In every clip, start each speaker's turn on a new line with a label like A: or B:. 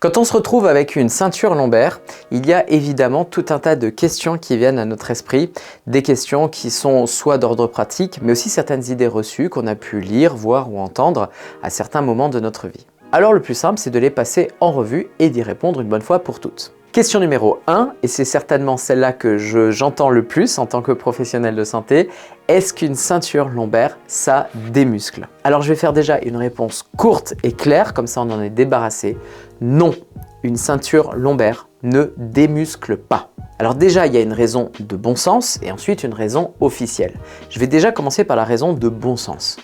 A: Quand on se retrouve avec une ceinture lombaire, il y a évidemment tout un tas de questions qui viennent à notre esprit, des questions qui sont soit d'ordre pratique, mais aussi certaines idées reçues qu'on a pu lire, voir ou entendre à certains moments de notre vie. Alors le plus simple, c'est de les passer en revue et d'y répondre une bonne fois pour toutes. Question numéro 1, et c'est certainement celle-là que j'entends le plus en tant que professionnel de santé, est-ce qu'une ceinture lombaire, ça démuscle? Alors je vais faire déjà une réponse courte et claire, comme ça on en est débarrassé. Non, une ceinture lombaire ne démuscle pas. Alors déjà, il y a une raison de bon sens et ensuite une raison officielle. Je vais déjà commencer par la raison de bon sens.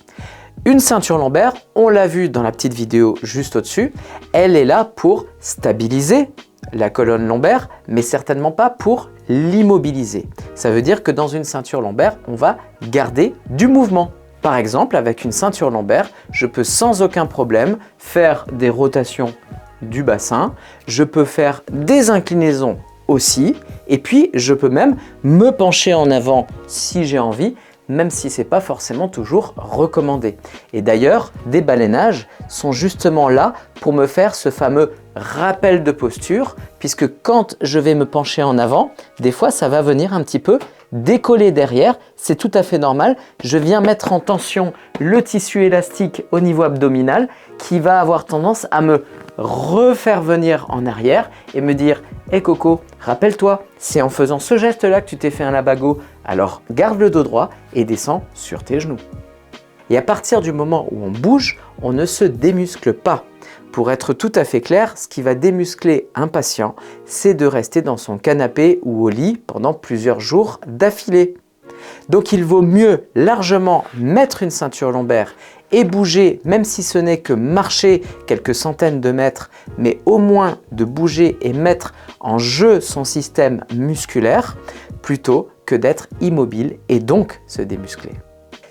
A: Une ceinture lombaire, on l'a vu dans la petite vidéo juste au-dessus, elle est là pour stabiliser la colonne lombaire, mais certainement pas pour l'immobiliser. Ça veut dire que dans une ceinture lombaire, on va garder du mouvement. Par exemple, avec une ceinture lombaire, je peux sans aucun problème faire des rotations du bassin, je peux faire des inclinaisons aussi, et puis je peux même me pencher en avant si j'ai envie, même si ce n'est pas forcément toujours recommandé. Et d'ailleurs, des baleiнаges sont justement là pour me faire ce fameux rappel de posture, puisque quand je vais me pencher en avant, des fois ça va venir un petit peu décoller derrière, c'est tout à fait normal. Je viens mettre en tension le tissu élastique au niveau abdominal qui va avoir tendance à me refaire venir en arrière et me dire « Hé Coco, rappelle-toi, c'est en faisant ce geste-là que tu t'es fait un labago, alors garde le dos droit et descends sur tes genoux. » Et à partir du moment où on bouge, on ne se démuscle pas. Pour être tout à fait clair, ce qui va démuscler un patient, c'est de rester dans son canapé ou au lit pendant plusieurs jours d'affilée. Donc il vaut mieux largement mettre une ceinture lombaire et bouger, même si ce n'est que marcher quelques centaines de mètres, mais au moins de bouger et mettre en jeu son système musculaire, plutôt que d'être immobile et donc se démuscler.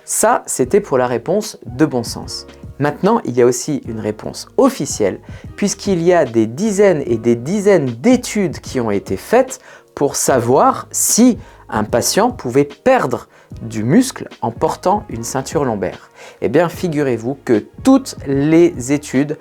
A: Ça, c'était pour la réponse de bon sens. Maintenant, il y a aussi une réponse officielle, puisqu'il y a des dizaines et des dizaines d'études qui ont été faites pour savoir si un patient pouvait perdre du muscle en portant une ceinture lombaire. Eh bien, figurez-vous que toutes les études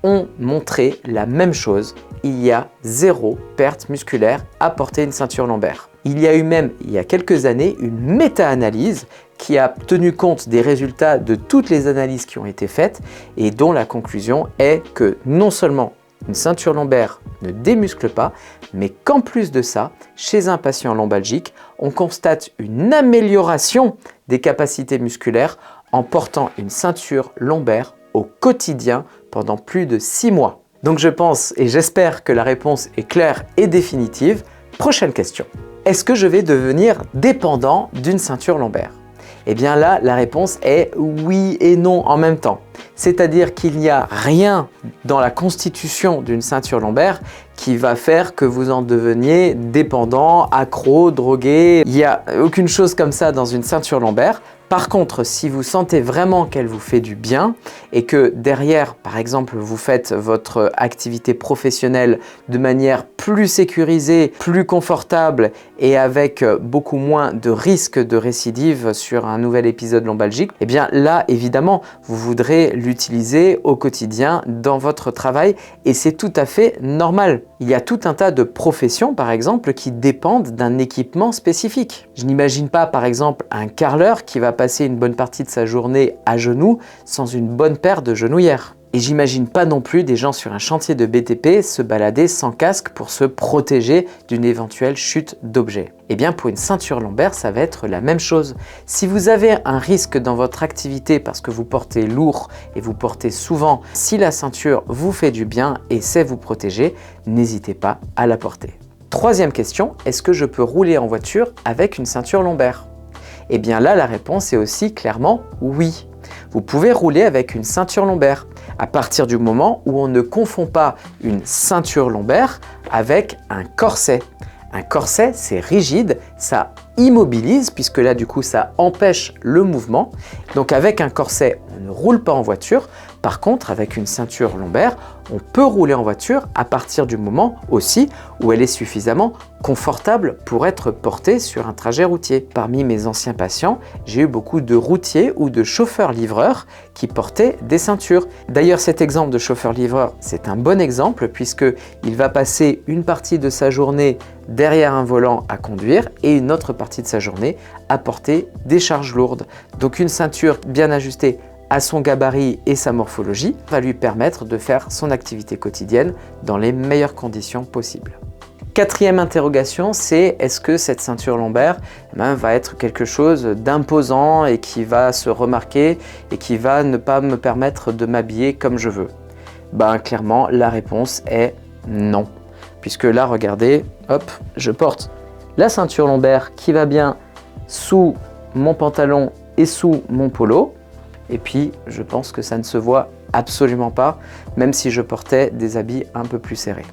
A: ont montré la même chose. Il y a zéro perte musculaire à porter une ceinture lombaire. Il y a eu même, il y a quelques années, une méta-analyse qui a tenu compte des résultats de toutes les analyses qui ont été faites et dont la conclusion est que non seulement une ceinture lombaire ne démuscle pas, mais qu'en plus de ça, chez un patient lombalgique, on constate une amélioration des capacités musculaires en portant une ceinture lombaire au quotidien pendant plus de 6 mois. Donc je pense et j'espère que la réponse est claire et définitive. Prochaine question. Est-ce que je vais devenir dépendant d'une ceinture lombaire? Eh bien là, la réponse est oui et non en même temps. C'est-à-dire qu'il n'y a rien dans la constitution d'une ceinture lombaire qui va faire que vous en deveniez dépendant, accro, drogué. Il n'y a aucune chose comme ça dans une ceinture lombaire. Par contre, si vous sentez vraiment qu'elle vous fait du bien et que derrière, par exemple, vous faites votre activité professionnelle de manière plus sécurisée, plus confortable et avec beaucoup moins de risques de récidive sur un nouvel épisode lombalgique, eh bien là, évidemment, vous voudrez l'utiliser au quotidien dans votre travail et c'est tout à fait normal. Il y a tout un tas de professions, par exemple, qui dépendent d'un équipement spécifique. Je n'imagine pas, par exemple, un carreleur qui va passer une bonne partie de sa journée à genoux sans une bonne paire de genouillères. Et j'imagine pas non plus des gens sur un chantier de BTP se balader sans casque pour se protéger d'une éventuelle chute d'objets. Eh bien pour une ceinture lombaire, ça va être la même chose. Si vous avez un risque dans votre activité parce que vous portez lourd et vous portez souvent, si la ceinture vous fait du bien et sait vous protéger, n'hésitez pas à la porter. Troisième question, est-ce que je peux rouler en voiture avec une ceinture lombaire? Eh bien là, la réponse est aussi clairement oui. Vous pouvez rouler avec une ceinture lombaire à partir du moment où on ne confond pas une ceinture lombaire avec un corset. Un corset, c'est rigide, ça immobilise puisque là du coup ça empêche le mouvement. Donc avec un corset, on ne roule pas en voiture. Par contre, avec une ceinture lombaire, on peut rouler en voiture à partir du moment aussi où elle est suffisamment confortable pour être portée sur un trajet routier. Parmi mes anciens patients, j'ai eu beaucoup de routiers ou de chauffeurs-livreurs qui portaient des ceintures. D'ailleurs, cet exemple de chauffeur-livreur, c'est un bon exemple puisqu'il va passer une partie de sa journée derrière un volant à conduire et une autre partie de sa journée à porter des charges lourdes. Donc une ceinture bien ajustée à son gabarit et sa morphologie va lui permettre de faire son activité quotidienne dans les meilleures conditions possibles. Quatrième interrogation, c'est est-ce que cette ceinture lombaire va être quelque chose d'imposant et qui va se remarquer et qui va ne pas me permettre de m'habiller comme je veux? Clairement, la réponse est non. Puisque là, regardez, hop, je porte la ceinture lombaire qui va bien sous mon pantalon et sous mon polo. Et puis, je pense que ça ne se voit absolument pas, même si je portais des habits un peu plus serrés.